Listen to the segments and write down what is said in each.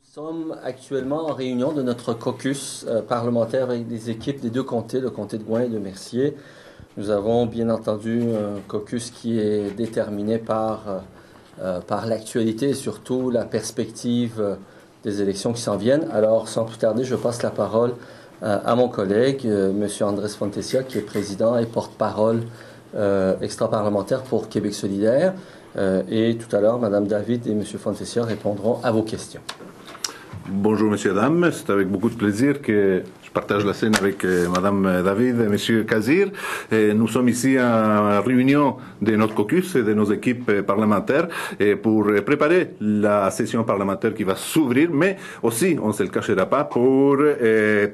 Nous sommes actuellement en réunion de notre caucus parlementaire avec des équipes des deux comtés, le comté de Gouin et de Mercier. Nous avons bien entendu un caucus qui est déterminé par l'actualité et surtout la perspective des élections qui s'en viennent. Alors, sans plus tarder, je passe la parole à mon collègue, M. Andrés Fontecchia, qui est président et porte-parole extra-parlementaire pour Québec solidaire. Et tout à l'heure, Mme David et M. Fontecchia répondront à vos questions. Bonjour, messieurs, dames. C'est avec beaucoup de plaisir que je partage la scène avec Madame David et Monsieur Kazir. Nous sommes ici en réunion de notre caucus et de nos équipes parlementaires pour préparer la session parlementaire qui va s'ouvrir, mais aussi, on ne se le cachera pas, pour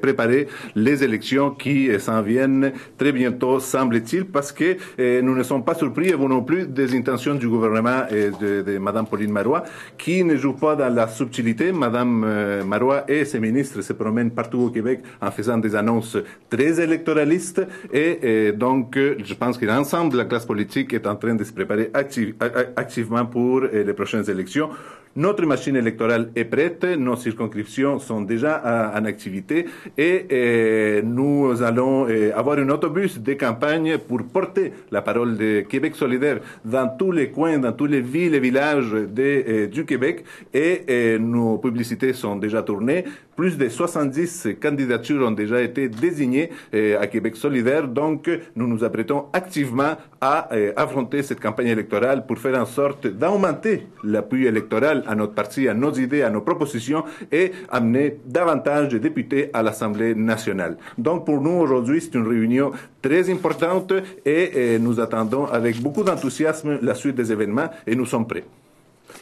préparer les élections qui s'en viennent très bientôt, semble-t-il, parce que nous ne sommes pas surpris, et vous non plus, des intentions du gouvernement et de Madame Pauline Marois, qui ne joue pas dans la subtilité. Madame Marois et ses ministres se promènent partout au Québec en faisant des annonces très électoralistes et donc je pense que l'ensemble de la classe politique est en train de se préparer activement pour les prochaines élections. Notre machine électorale est prête, nos circonscriptions sont déjà en activité et nous allons avoir un autobus de campagne pour porter la parole de Québec solidaire dans tous les coins, dans toutes les villes et villages du Québec et nos publicités sont déjà tournées. Plus de 70 candidatures ont déjà été désignées à Québec solidaire, donc nous nous apprêtons activement à affronter cette campagne électorale pour faire en sorte d'augmenter l'appui électoral à notre parti, à nos idées, à nos propositions et amener davantage de députés à l'Assemblée nationale. Donc pour nous aujourd'hui, c'est une réunion très importante et nous attendons avec beaucoup d'enthousiasme la suite des événements et nous sommes prêts.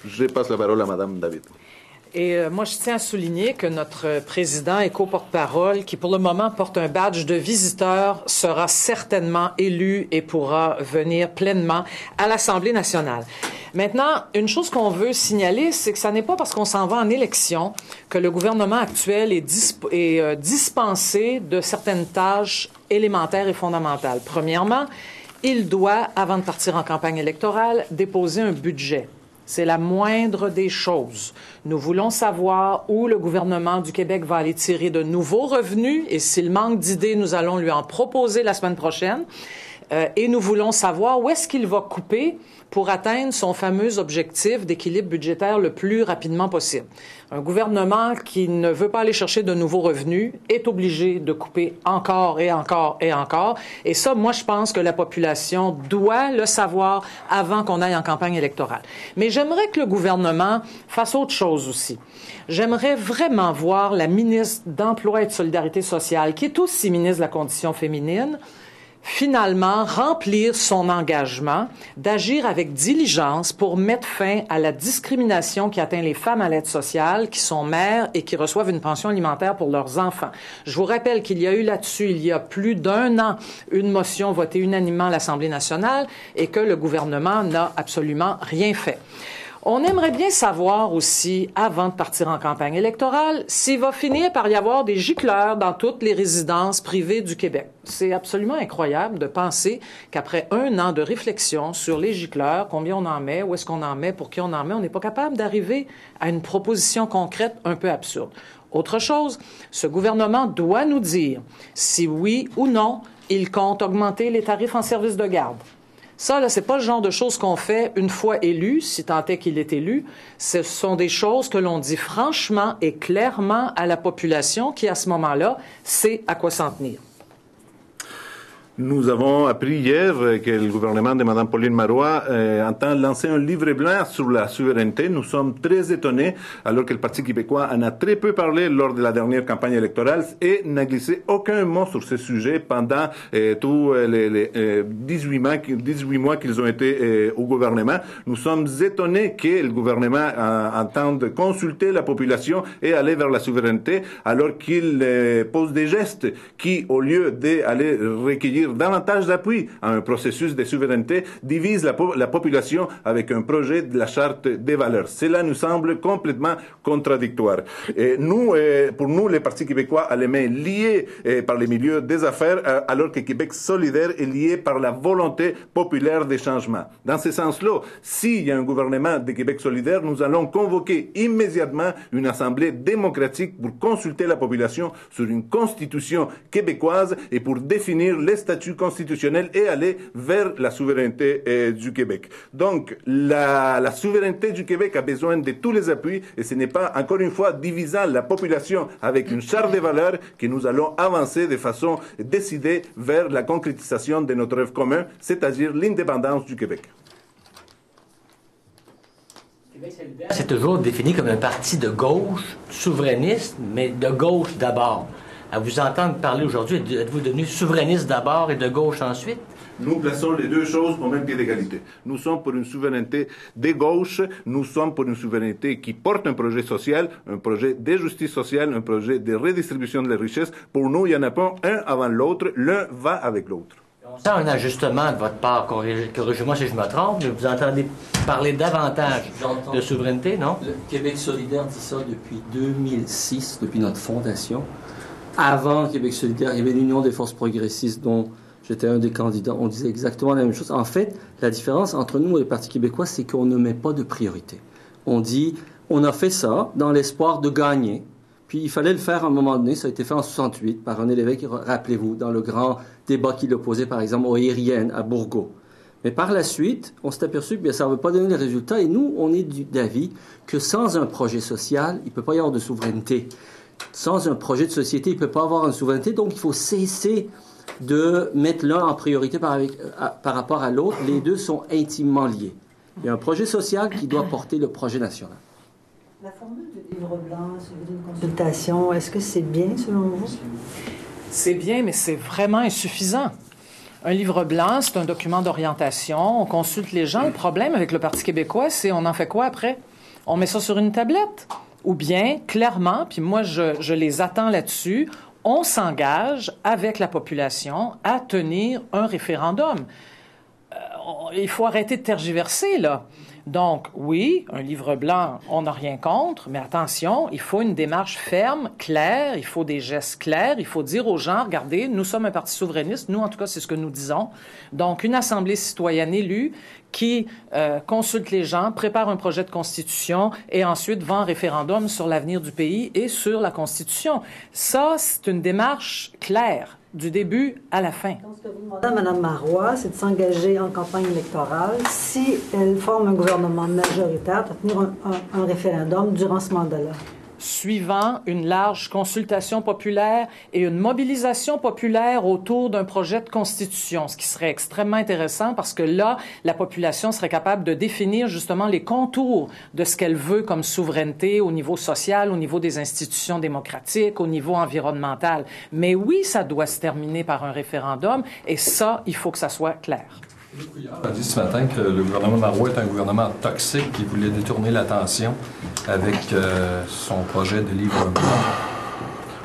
Je passe la parole à Madame David. Et moi, je tiens à souligner que notre président et co-porte-parole, qui pour le moment porte un badge de visiteur, sera certainement élu et pourra venir pleinement à l'Assemblée nationale. Maintenant, une chose qu'on veut signaler, c'est que ça n'est pas parce qu'on s'en va en élection que le gouvernement actuel est dispensé de certaines tâches élémentaires et fondamentales. Premièrement, il doit, avant de partir en campagne électorale, déposer un budget. C'est la moindre des choses. Nous voulons savoir où le gouvernement du Québec va aller tirer de nouveaux revenus et s'il manque d'idées, nous allons lui en proposer la semaine prochaine. Et nous voulons savoir où est-ce qu'il va couper pour atteindre son fameux objectif d'équilibre budgétaire le plus rapidement possible. Un gouvernement qui ne veut pas aller chercher de nouveaux revenus est obligé de couper encore et encore et encore. Et ça, moi, je pense que la population doit le savoir avant qu'on aille en campagne électorale. Mais j'aimerais que le gouvernement fasse autre chose aussi. J'aimerais vraiment voir la ministre d'Emploi et de Solidarité sociale, qui est aussi ministre de la Condition féminine, finalement remplir son engagement d'agir avec diligence pour mettre fin à la discrimination qui atteint les femmes à l'aide sociale, qui sont mères et qui reçoivent une pension alimentaire pour leurs enfants. Je vous rappelle qu'il y a eu là-dessus, il y a plus d'1 an, une motion votée unanimement à l'Assemblée nationale et que le gouvernement n'a absolument rien fait. On aimerait bien savoir aussi, avant de partir en campagne électorale, s'il va finir par y avoir des gicleurs dans toutes les résidences privées du Québec. C'est absolument incroyable de penser qu'après 1 an de réflexion sur les gicleurs, combien on en met, où est-ce qu'on en met, pour qui on en met, on n'est pas capable d'arriver à une proposition concrète un peu absurde. Autre chose, ce gouvernement doit nous dire si oui ou non il compte augmenter les tarifs en service de garde. Ça, là, c'est pas le genre de choses qu'on fait une fois élu, si tant est qu'il est élu. Ce sont des choses que l'on dit franchement et clairement à la population qui, à ce moment-là, sait à quoi s'en tenir. Nous avons appris hier que le gouvernement de Mme Pauline Marois entend lancer un livre blanc sur la souveraineté. Nous sommes très étonnés, alors que le Parti québécois en a très peu parlé lors de la dernière campagne électorale et n'a glissé aucun mot sur ce sujet pendant tous les 18 mois qu'ils ont été au gouvernement. Nous sommes étonnés que le gouvernement entende consulter la population et aller vers la souveraineté, alors qu'il pose des gestes qui, au lieu d'aller recueillir dire davantage d'appui à un processus de souveraineté, divise la population avec un projet de la charte des valeurs. Cela nous semble complètement contradictoire. Et nous, pour nous, les partis québécois, a les mains liées par les milieux des affaires, alors que Québec solidaire est lié par la volonté populaire des changements. Dans ce sens-là, s'il y a un gouvernement de Québec solidaire, nous allons convoquer immédiatement une assemblée démocratique pour consulter la population sur une constitution québécoise et pour définir les statuts constitutionnels et aller vers la souveraineté du Québec. Donc, la souveraineté du Québec a besoin de tous les appuis et ce n'est pas, encore une fois, divisant la population avec une charte des valeurs que nous allons avancer de façon décidée vers la concrétisation de notre rêve commun, c'est-à-dire l'indépendance du Québec. C'est toujours défini comme un parti de gauche, souverainiste, mais de gauche d'abord. À vous entendre parler aujourd'hui, êtes-vous devenu souverainiste d'abord et de gauche ensuite? Nous plaçons les deux choses au même pied d'égalité. Nous sommes pour une souveraineté de gauche, nous sommes pour une souveraineté qui porte un projet social, un projet de justice sociale, un projet de redistribution de la richesse. Pour nous, il n'y en a pas un avant l'autre, l'un va avec l'autre. On sent un ajustement de votre part, corrigez-moi si je me trompe, mais vous entendez parler davantage de souveraineté, non? Le Québec solidaire dit ça depuis 2006, depuis notre fondation. Avant Québec solidaire, il y avait l'Union des forces progressistes dont j'étais un des candidats. On disait exactement la même chose. En fait, la différence entre nous et le Parti québécois, c'est qu'on ne met pas de priorité. On dit, on a fait ça dans l'espoir de gagner. Puis il fallait le faire à un moment donné. Ça a été fait en 68 par René Lévesque, rappelez-vous, dans le grand débat qu'il opposait, par exemple, aux Aériennes à Bourgault. Mais par la suite, on s'est aperçu que ça ne veut pas donner les résultats. Et nous, on est d'avis que sans un projet social, il ne peut pas y avoir de souveraineté. Sans un projet de société, il ne peut pas avoir une souveraineté. Donc, il faut cesser de mettre l'un en priorité par rapport à l'autre. Les deux sont intimement liés. Il y a un projet social qui doit porter le projet national. La formule de livre blanc suivi d'une consultation, est-ce que c'est bien selon vous? C'est bien, mais c'est vraiment insuffisant. Un livre blanc, c'est un document d'orientation, on consulte les gens. Le problème avec le Parti québécois, c'est on en fait quoi après? On met ça sur une tablette? Ou bien, clairement, puis moi je les attends là-dessus, on s'engage avec la population à tenir un référendum. Il faut arrêter de tergiverser, là. Donc, oui, un livre blanc, on n'a rien contre, mais attention, il faut une démarche ferme, claire, il faut des gestes clairs, il faut dire aux gens, regardez, nous sommes un parti souverainiste, nous, en tout cas, c'est ce que nous disons. Donc, une assemblée citoyenne élue qui consulte les gens, prépare un projet de constitution et ensuite va en référendum sur l'avenir du pays et sur la constitution. Ça, c'est une démarche claire, du début à la fin. Ce que vous demandez à Mme Marois, c'est de s'engager en campagne électorale si elle forme un gouvernement majoritaire, de tenir un référendum durant ce mandat-là. Suivant une large consultation populaire et une mobilisation populaire autour d'un projet de constitution, ce qui serait extrêmement intéressant parce que là, la population serait capable de définir justement les contours de ce qu'elle veut comme souveraineté au niveau social, au niveau des institutions démocratiques, au niveau environnemental. Mais oui, ça doit se terminer par un référendum et ça, il faut que ça soit clair. Philippe Couillard a dit ce matin que le gouvernement Marois est un gouvernement toxique qui voulait détourner l'attention avec son projet de livre blanc.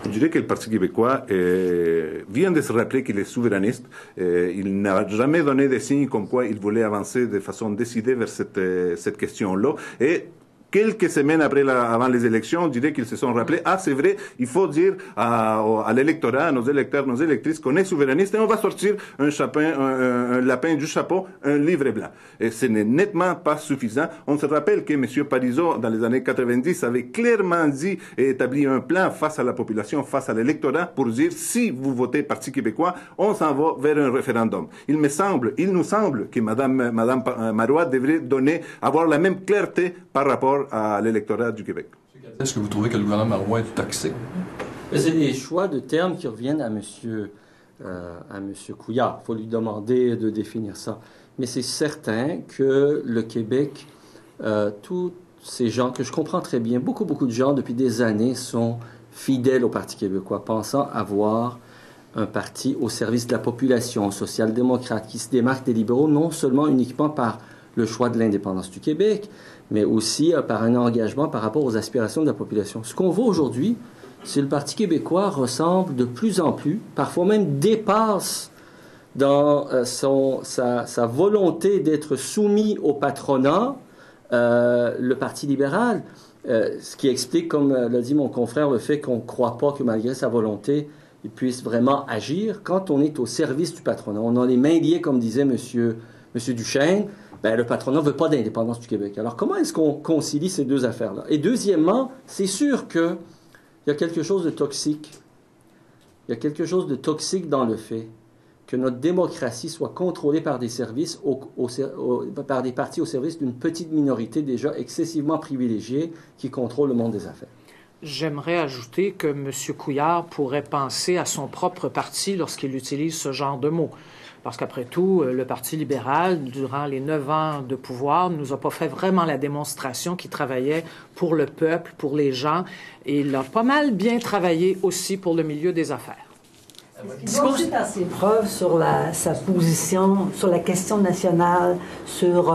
Je dirais que le Parti québécois vient de se rappeler qu'il est souverainiste. Il n'a jamais donné des signes comme quoi il voulait avancer de façon décidée vers cette question-là. Et quelques semaines avant les élections, on dirait qu'ils se sont rappelés, c'est vrai, il faut dire à l'électorat, à nos électeurs, nos électrices qu'on est souverainiste et on va sortir un lapin du chapeau, un livre blanc. Et ce n'est nettement pas suffisant. On se rappelle que M. Parizeau, dans les années 90, avait clairement dit et établi un plan face à la population, face à l'électorat, pour dire si vous votez Parti québécois, on s'en va vers un référendum. Il nous semble que Mme Marois devrait avoir la même clarté par rapport à l'électorat du Québec. Est-ce que vous trouvez que le gouvernement Marois est toxique? C'est des choix de termes qui reviennent à M. Couillard. Il faut lui demander de définir ça. Mais c'est certain que le Québec, tous ces gens que je comprends très bien, beaucoup de gens depuis des années sont fidèles au Parti québécois, pensant avoir un parti au service de la population, social-démocrate, qui se démarque des libéraux, non seulement uniquement par le choix de l'indépendance du Québec, mais aussi par un engagement par rapport aux aspirations de la population. Ce qu'on voit aujourd'hui, c'est que le Parti québécois ressemble de plus en plus, parfois même dépasse dans sa volonté d'être soumis au patronat, le Parti libéral, ce qui explique, comme l'a dit mon confrère, le fait qu'on ne croit pas que malgré sa volonté, il puisse vraiment agir. Quand on est au service du patronat, on a les mains liées, comme disait M. Duchesne, ben, le patronat ne veut pas d'indépendance du Québec. Alors, comment est-ce qu'on concilie ces deux affaires-là? Et deuxièmement, c'est sûr qu'il y a quelque chose de toxique. Il y a quelque chose de toxique dans le fait que notre démocratie soit contrôlée par des services, par des partis au service d'une petite minorité déjà excessivement privilégiée qui contrôle le monde des affaires. J'aimerais ajouter que M. Couillard pourrait penser à son propre parti lorsqu'il utilise ce genre de mots. Parce qu'après tout, le Parti libéral, durant les 9 ans de pouvoir, ne nous a pas fait vraiment la démonstration qu'il travaillait pour le peuple, pour les gens. Et il a pas mal bien travaillé aussi pour le milieu des affaires. Il doit aussi faire ses preuves sur sa position, sur la question nationale, sur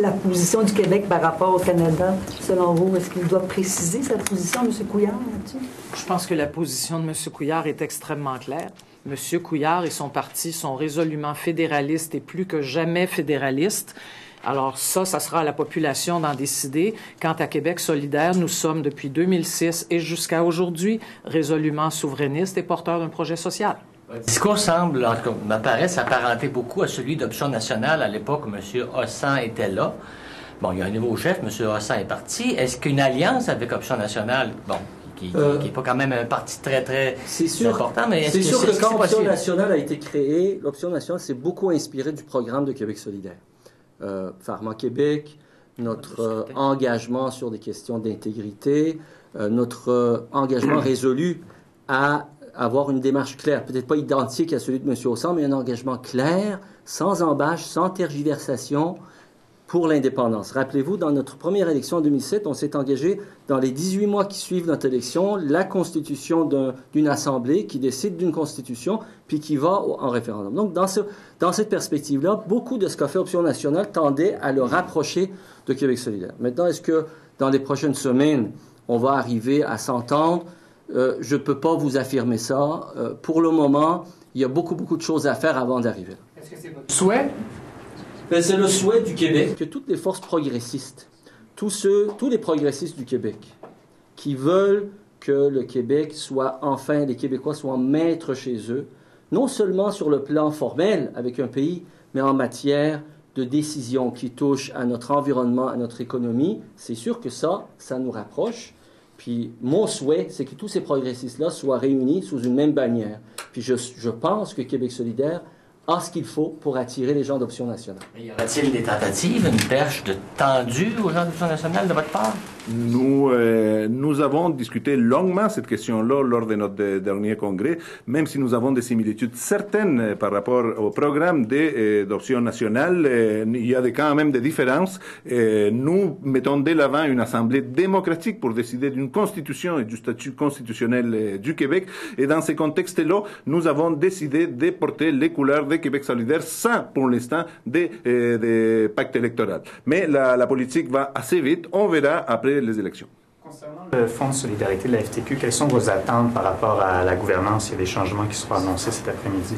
la position du Québec par rapport au Canada. Selon vous, est-ce qu'il doit préciser sa position, M. Couillard, là-dessus? Je pense que la position de M. Couillard est extrêmement claire. M. Couillard et son parti sont résolument fédéralistes et plus que jamais fédéralistes. Alors ça sera à la population d'en décider. Quant à Québec solidaire, nous sommes depuis 2006 et jusqu'à aujourd'hui résolument souverainistes et porteurs d'un projet social. Le discours semble, en tout cas, m'apparaît s'apparenter beaucoup à celui d'Option nationale à l'époque où M. Hossan était là. Bon, il y a un nouveau chef, M. Hossan est parti. Est-ce qu'une alliance avec Option nationale, bon, qui n'est pas quand même un parti très, très important, mais c'est sûr que quand Option nationale a été créée, l'Option nationale s'est beaucoup inspirée du programme de Québec solidaire. Pharma Québec, notre engagement sur des questions d'intégrité, notre engagement résolu à avoir une démarche claire, peut-être pas identique à celui de M. Hossan, mais un engagement clair, sans embâche, sans tergiversation, pour l'indépendance. Rappelez-vous, dans notre première élection en 2007, on s'est engagé dans les 18 mois qui suivent notre élection, la constitution d'une assemblée qui décide d'une constitution, puis qui va en référendum. Donc, dans cette perspective-là, beaucoup de ce qu'a fait Option nationale tendait à le rapprocher de Québec solidaire. Maintenant, est-ce que dans les prochaines semaines, on va arriver à s'entendre? Je ne peux pas vous affirmer ça. Pour le moment, il y a beaucoup de choses à faire avant d'arriver. Est-ce que c'est votre souhait? Ben, c'est le souhait du Québec que toutes les forces progressistes, tous les progressistes du Québec qui veulent que le Québec soit enfin, les Québécois soient maîtres chez eux, non seulement sur le plan formel avec un pays, mais en matière de décisions qui touchent à notre environnement, à notre économie. C'est sûr que ça nous rapproche. Puis mon souhait, c'est que tous ces progressistes-là soient réunis sous une même bannière. Puis je pense que Québec solidaire a ce qu'il faut pour attirer les gens d'Option nationale. Mais y aura-t-il des tentatives, une perche tendue aux gens d'Option nationale de votre part? Nous avons discuté longuement cette question-là lors de notre dernier congrès, même si nous avons des similitudes certaines par rapport au programme d'Option nationale. Il y a quand même des différences. Nous mettons de l'avant une assemblée démocratique pour décider d'une constitution et du statut constitutionnel du Québec. Et dans ces contextes-là, nous avons décidé de porter les couleurs de Québec solidaire sans, pour l'instant, des pactes électoraux. Mais la politique va assez vite. On verra après les élections. Concernant le Fonds de solidarité de la FTQ, quelles sont vos attentes par rapport à la gouvernance? Il y a des changements qui seront annoncés cet après-midi.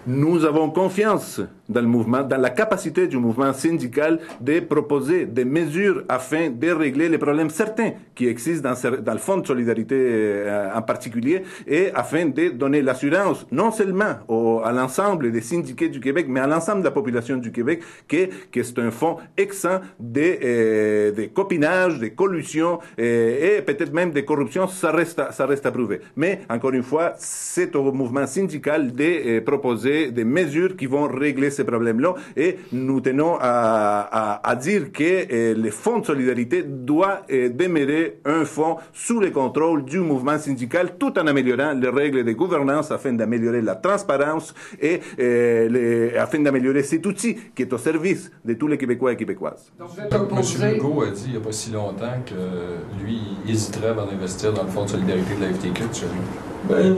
Nous avons confiance dans le mouvement, dans la capacité du mouvement syndical de proposer des mesures afin de régler les problèmes certains qui existent dans le Fonds de solidarité en particulier et afin de donner l'assurance non seulement à l'ensemble des syndiqués du Québec, mais à l'ensemble de la population du Québec que c'est un fonds exempt de copinage, de collusion et peut-être même de corruption. Ça reste à prouver. Mais encore une fois, c'est au mouvement syndical de proposer des mesures qui vont régler ces problèmes-là et nous tenons à dire que le Fonds de solidarité doit demeurer un fonds sous le contrôle du mouvement syndical tout en améliorant les règles de gouvernance afin d'améliorer la transparence et afin d'améliorer cet outil qui est au service de tous les Québécois et Québécoises. Donc, M. Legault a dit il n'y a pas si longtemps que lui, il hésiterait avant d'investir dans le Fonds de solidarité de la FTQ.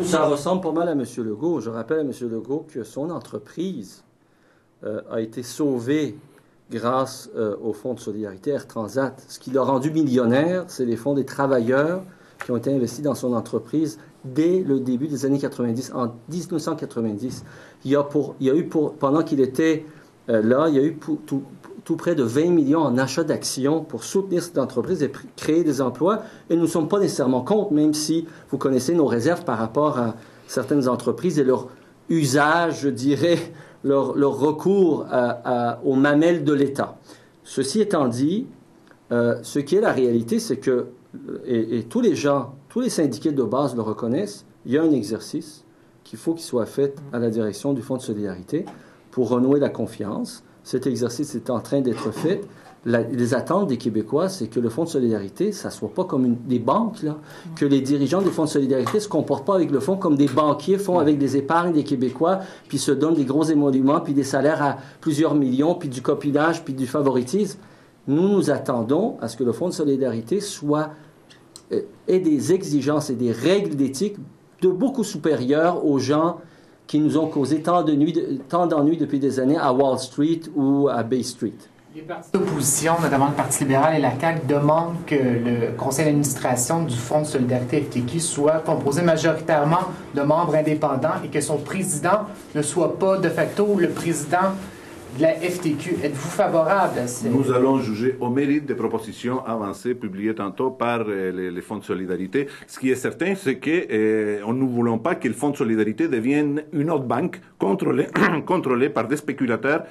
Ça ressemble pas mal à M. Legault. Je rappelle à M. Legault que son entreprise a été sauvée grâce au Fonds de solidarité Air Transat. Ce qui l'a rendu millionnaire, c'est les fonds des travailleurs qui ont été investis dans son entreprise dès le début des années 90, en 1990. Pendant qu'il était là, il y a eu tout près de 20 millions en achats d'actions pour soutenir cette entreprise et créer des emplois. Et nous ne sommes pas nécessairement contre, même si vous connaissez nos réserves par rapport à certaines entreprises et leur usage, je dirais, leur recours aux mamelles de l'État. Ceci étant dit, ce qui est la réalité, c'est que, et tous les syndiqués de base le reconnaissent, il y a un exercice qu'il faut qu'il soit fait à la direction du Fonds de solidarité pour renouer la confiance. Cet exercice est en train d'être fait. Les attentes des Québécois, c'est que le Fonds de solidarité, ça ne soit pas comme des banques, là, que les dirigeants du Fonds de solidarité ne se comportent pas avec le Fonds comme des banquiers font avec des épargnes des Québécois, puis se donnent des gros émoluments, puis des salaires à plusieurs millions, puis du copinage, puis du favoritisme. Nous attendons à ce que le Fonds de solidarité ait des exigences et des règles d'éthique de beaucoup supérieures aux gens qui nous ont causé tant d'ennuis depuis des années à Wall Street ou à Bay Street. Les partis d'opposition, notamment le Parti libéral et la CAQ, demandent que le conseil d'administration du Fonds de solidarité FTQ soit composé majoritairement de membres indépendants et que son président ne soit pas de facto le président de la FTQ. Êtes-vous favorable à ces... Nous allons juger au mérite des propositions avancées, publiées tantôt par les fonds de solidarité. Ce qui est certain, c'est que nous ne voulons pas que le fonds de solidarité devienne une autre banque contrôlée par des spéculateurs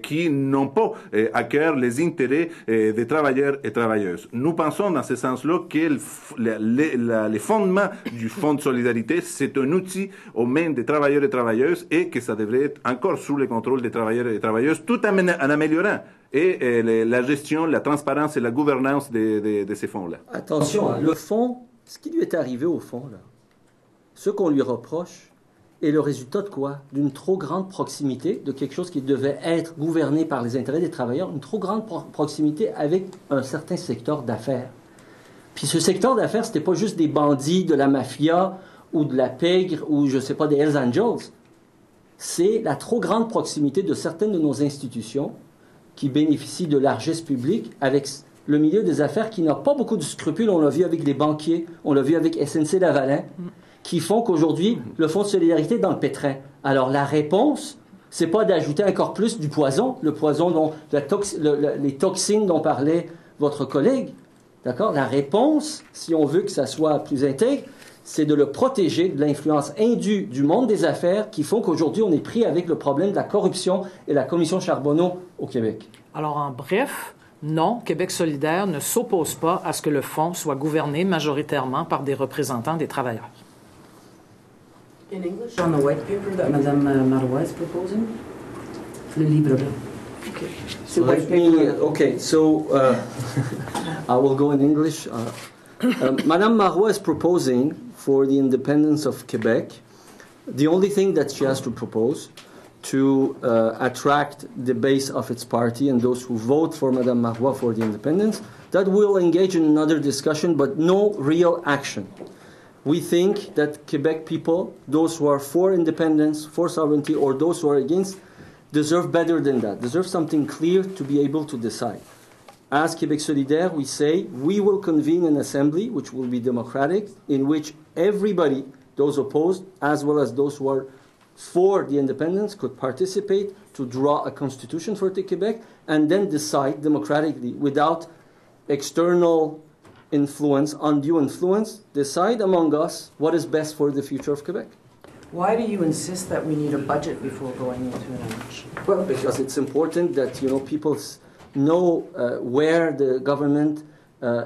qui n'ont pas à cœur les intérêts des travailleurs et travailleuses. Nous pensons dans ce sens-là que les fondements du fonds de solidarité, c'est un outil aux mains des travailleurs et travailleuses et que ça devrait être encore sous le contrôle des travailleurs et travailleuses, tout en améliorant la gestion, la transparence et la gouvernance de ces fonds-là. Attention, le fonds, ce qui lui est arrivé au fond, là, ce qu'on lui reproche est le résultat de quoi? D'une trop grande proximité, de quelque chose qui devait être gouverné par les intérêts des travailleurs, une trop grande proximité avec un certain secteur d'affaires. Puis ce secteur d'affaires, c'était pas juste des bandits de la mafia ou de la pègre ou, je sais pas, des Hells Angels. C'est la trop grande proximité de certaines de nos institutions qui bénéficient de largesses publiques avec le milieu des affaires qui n'a pas beaucoup de scrupules. On l'a vu avec les banquiers, on l'a vu avec SNC-Lavalin, qui font qu'aujourd'hui, le Fonds de solidarité est dans le pétrin. Alors la réponse, c'est pas d'ajouter encore plus du poison, le poison dont les toxines dont parlait votre collègue. D'accord? La réponse, si on veut que ça soit plus intègre, c'est de le protéger de l'influence indue du monde des affaires qui font qu'aujourd'hui, on est pris avec le problème de la corruption et la commission Charbonneau au Québec. Alors, en bref, non, Québec solidaire ne s'oppose pas à ce que le fonds soit gouverné majoritairement par des représentants des travailleurs. In English, on the white paper that Madame Marois is proposing, le livre blanc. Okay. So I will go in English. Madame Marois is proposing for the independence of Quebec. The only thing that she has to propose to attract the base of its party and those who vote for Madame Marois for the independence, that will engage in another discussion, but no real action. We think that Quebec people, those who are for independence, for sovereignty, or those who are against, deserve better than that, deserve something clear to be able to decide. As Québec Solidaire, we say we will convene an assembly which will be democratic, in which everybody, those opposed as well as those who are for the independence, could participate to draw a constitution for the Quebec and then decide democratically without external influence, undue influence, decide among us what is best for the future of Quebec. Why do you insist that we need a budget before going into an election? Well, because it's important that people know where the government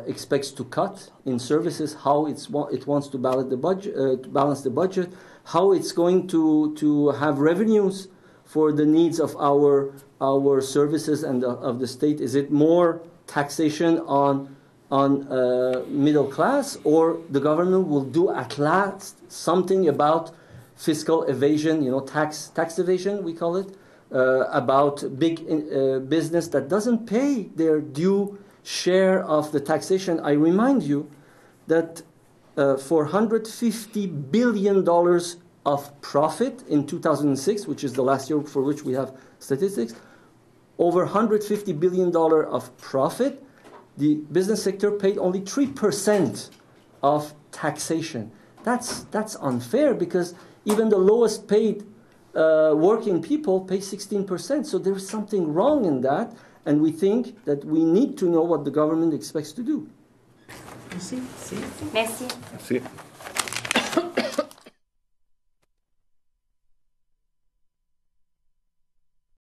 expects to cut in services, how it wants to balance the budget, how it's going to have revenues for the needs of our services and of the state. Is it more taxation on middle class, or the government will do at last something about fiscal evasion, tax evasion, we call it, about big business that doesn't pay their due share of the taxation. I remind you that for $150 billion of profit in 2006, which is the last year for which we have statistics, over $150 billion of profit, the business sector paid only 3% of taxation. that's unfair because even the lowest paid working people pay 16%. So there is something wrong in that, and we think that we need to know what the government expects to do. Merci. Merci.